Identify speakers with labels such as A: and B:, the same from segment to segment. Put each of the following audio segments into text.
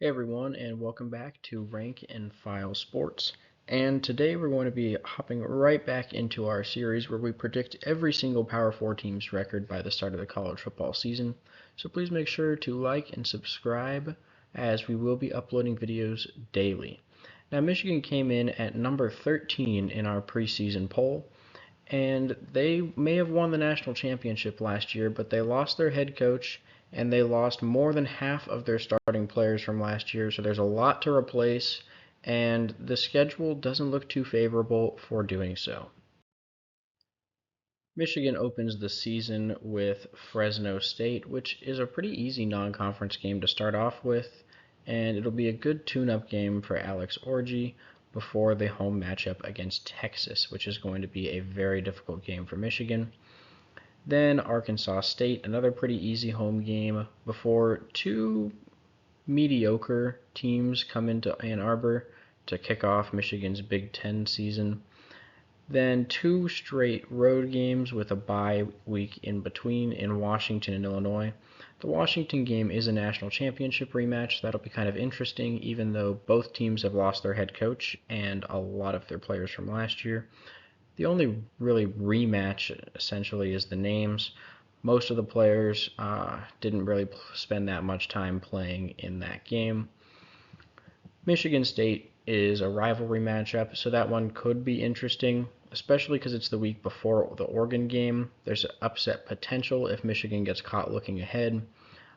A: Hey everyone, and welcome back to Rank and File Sports. And today we're going to be hopping right back into our series where we predict every single Power 4 team's record by the start of the college football season. So please make sure to like and subscribe as we will be uploading videos daily. Now, Michigan came in at number 13 in our preseason poll, and they may have won the national championship last year, but they lost their head coach and they lost more than half of their starting players from last year, so there's a lot to replace, and the schedule doesn't look too favorable for doing so. Michigan opens the season with Fresno State, which is a pretty easy non conference game to start off with, and it'll be a good tune up game for Alex Orji before the home matchup against Texas, which is going to be a very difficult game for Michigan. Then Arkansas State, another pretty easy home game before two mediocre teams come into Ann Arbor to kick off Michigan's Big Ten season. Then two straight road games with a bye week in between in Washington and Illinois. The Washington game is a national championship rematch. That'll be kind of interesting, even though both teams have lost their head coach and a lot of their players from last year. The only really rematch essentially is the names. Most of the players didn't really spend that much time playing in that game. Michigan State is a rivalry matchup, so that one could be interesting, especially because it's the week before the Oregon game. There's upset potential if Michigan gets caught looking ahead,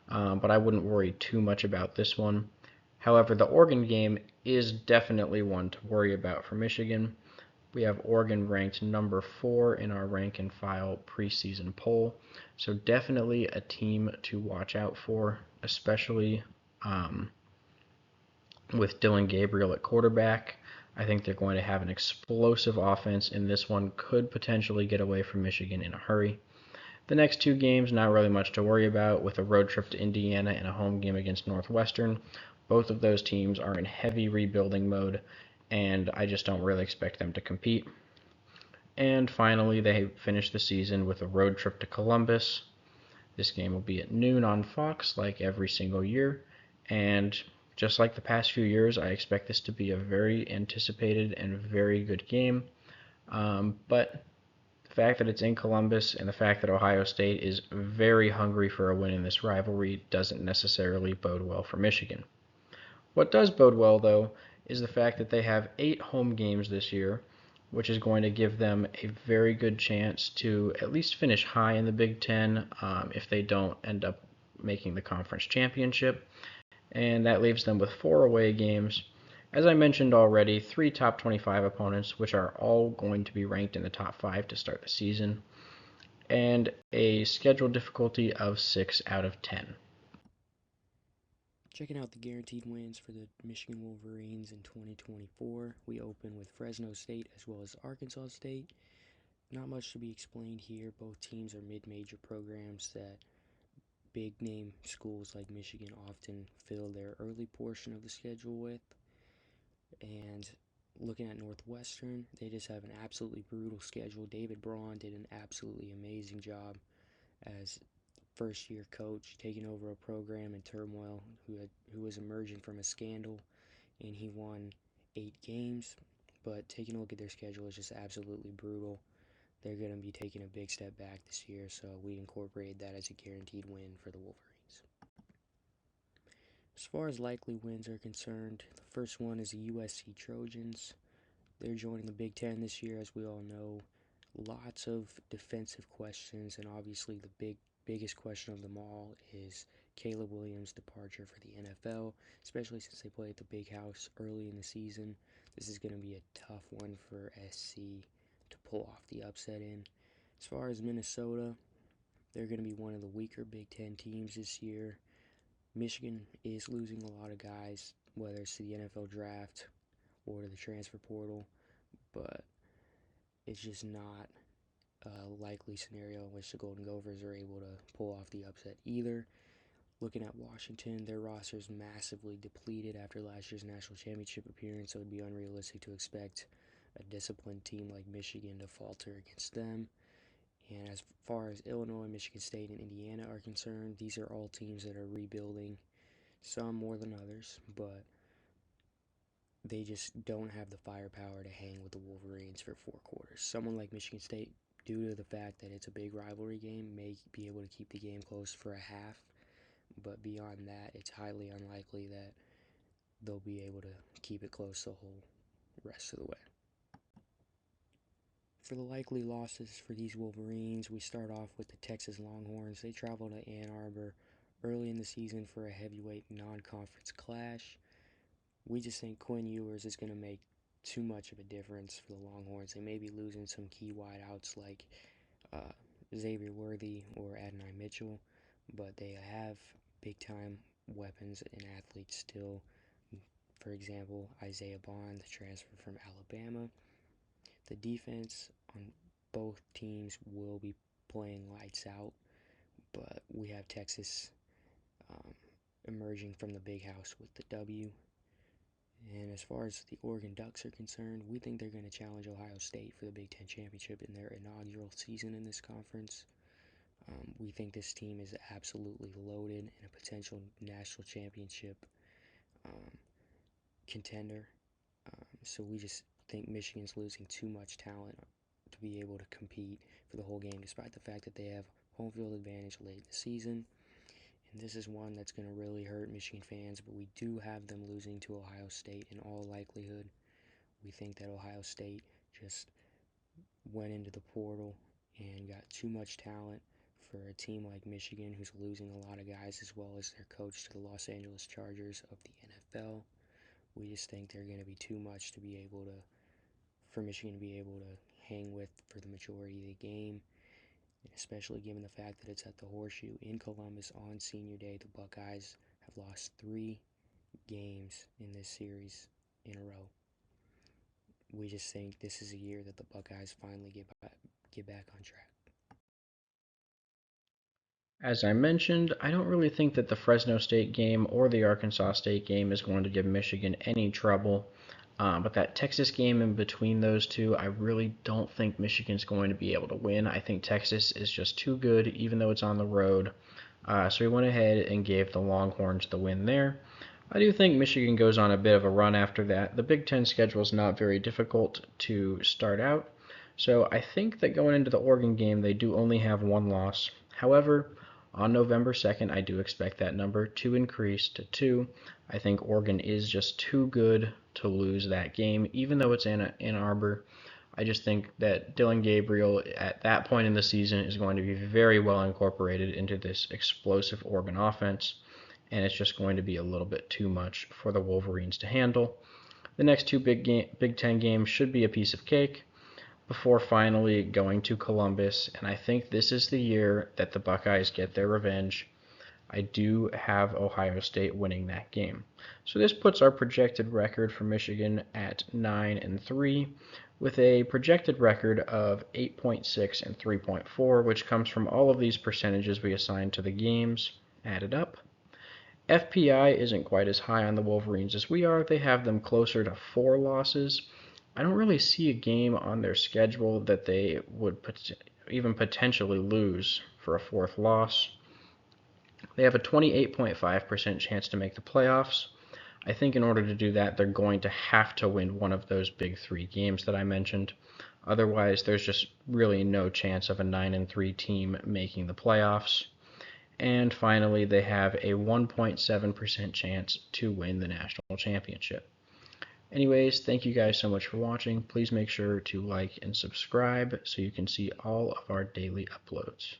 A: but I wouldn't worry too much about this one. However, the Oregon game is definitely one to worry about for Michigan. We have Oregon ranked number 4 in our rank and file preseason poll, so definitely a team to watch out for, especially with Dylan Gabriel at quarterback. I think they're going to have an explosive offense, and this one could potentially get away from Michigan in a hurry. The next two games, not really much to worry about, with a road trip to Indiana and a home game against Northwestern. Both of those teams are in heavy rebuilding mode, and I just don't really expect them to compete. And finally, they finish the season with a road trip to Columbus. This game will be at noon on Fox, like every single year. And just like the past few years, I expect this to be a very anticipated and very good game. But the fact that it's in Columbus and the fact that Ohio State is very hungry for a win in this rivalry doesn't necessarily bode well for Michigan. What does bode well, though, is the fact that they have 8 home games this year, which is going to give them a very good chance to at least finish high in the Big Ten if they don't end up making the conference championship. And that leaves them with 4 away games. As I mentioned already, 3 top 25 opponents, which are all going to be ranked in the top 5 to start the season, and a schedule difficulty of 6 out of 10.
B: Checking out the guaranteed wins for the Michigan Wolverines in 2024, we open with Fresno State as well as Arkansas State. Not much to be explained here. Both teams are mid-major programs that big name schools like Michigan often fill their early portion of the schedule with. And looking at Northwestern, they just have an absolutely brutal schedule. David Braun did an absolutely amazing job as first year coach, taking over a program in turmoil who was emerging from a scandal, and he won 8 games. But taking a look at their schedule is just absolutely brutal. They're going to be taking a big step back this year, so we incorporated that as a guaranteed win for the Wolverines. As far as likely wins are concerned, the first one is the USC Trojans. They're joining the Big Ten this year, as we all know. Lots of defensive questions, and obviously the biggest question of them all is Caleb Williams' departure for the NFL, especially since they play at the Big House early in the season. This is going to be a tough one for SC to pull off the upset in. As far as Minnesota, they're going to be one of the weaker Big Ten teams this year. Michigan is losing a lot of guys, whether it's to the NFL draft or to the transfer portal, but it's just not a likely scenario in which the Golden Gophers are able to pull off the upset either. Looking at Washington, their roster is massively depleted after last year's national championship appearance, so it would be unrealistic to expect a disciplined team like Michigan to falter against them. And as far as Illinois, Michigan State, and Indiana are concerned, these are all teams that are rebuilding. some more than others, but they just don't have the firepower to hang with the Wolverines for 4 quarters. Someone like Michigan State, due to the fact that it's a big rivalry game, may be able to keep the game close for a half, but beyond that, it's highly unlikely that they'll be able to keep it close the whole rest of the way. For the likely losses for these Wolverines, we start off with the Texas Longhorns. They travel to Ann Arbor early in the season for a heavyweight non-conference clash. We just think Quinn Ewers is going to make too much of a difference for the Longhorns. They may be losing some key wideouts like Xavier Worthy or Adonai Mitchell, but they have big-time weapons and athletes still. For example, Isaiah Bond, the transfer from Alabama. The defense on both teams will be playing lights out, but we have Texas emerging from the big house with the W. And as far as the Oregon Ducks are concerned, we think they're going to challenge Ohio State for the Big Ten Championship in their inaugural season in this conference. We think this team is absolutely loaded and a potential national championship contender. So we just think Michigan's losing too much talent to be able to compete for the whole game, despite the fact that they have home field advantage late in the season. And this is one that's going to really hurt Michigan fans, but we do have them losing to Ohio State in all likelihood. We think that Ohio State just went into the portal and got too much talent for a team like Michigan, who's losing a lot of guys, as well as their coach to the Los Angeles Chargers of the NFL. We just think they're going to be too much to be able to, for Michigan to be able to hang with for the majority of the game, especially given the fact that it's at the Horseshoe in Columbus on Senior Day. The Buckeyes have lost 3 games in this series in a row. We just think this is a year that the Buckeyes finally get back on track.
A: As I mentioned, I don't really think that the Fresno State game or the Arkansas State game is going to give Michigan any trouble. But that Texas game in between those two, I really don't think Michigan's going to be able to win. I think Texas is just too good, even though it's on the road. So we went ahead and gave the Longhorns the win there. I do think Michigan goes on a bit of a run after that. The Big Ten schedule is not very difficult to start out. So I think that going into the Oregon game, they do only have 1 loss. However, on November 2nd, I do expect that number to increase to 2. I think Oregon is just too good to lose that game, even though it's in Ann Arbor. I just think that Dillon Gabriel at that point in the season is going to be very well incorporated into this explosive Oregon offense, and it's just going to be a little bit too much for the Wolverines to handle. The next 2 Big Ten games should be a piece of cake before finally going to Columbus, and I think this is the year that the Buckeyes get their revenge. I do have Ohio State winning that game. So this puts our projected record for Michigan at 9-3, with a projected record of 8.6 and 3.4, which comes from all of these percentages we assigned to the games added up. FPI isn't quite as high on the Wolverines as we are. They have them closer to 4 losses. I don't really see a game on their schedule that they would even potentially lose for a 4th loss. They have a 28.5% chance to make the playoffs. I think in order to do that, they're going to have to win one of those big 3 games that I mentioned. Otherwise, there's just really no chance of a 9-3 team making the playoffs. And finally, they have a 1.7% chance to win the national championship. Anyways, thank you guys so much for watching. Please make sure to like and subscribe so you can see all of our daily uploads.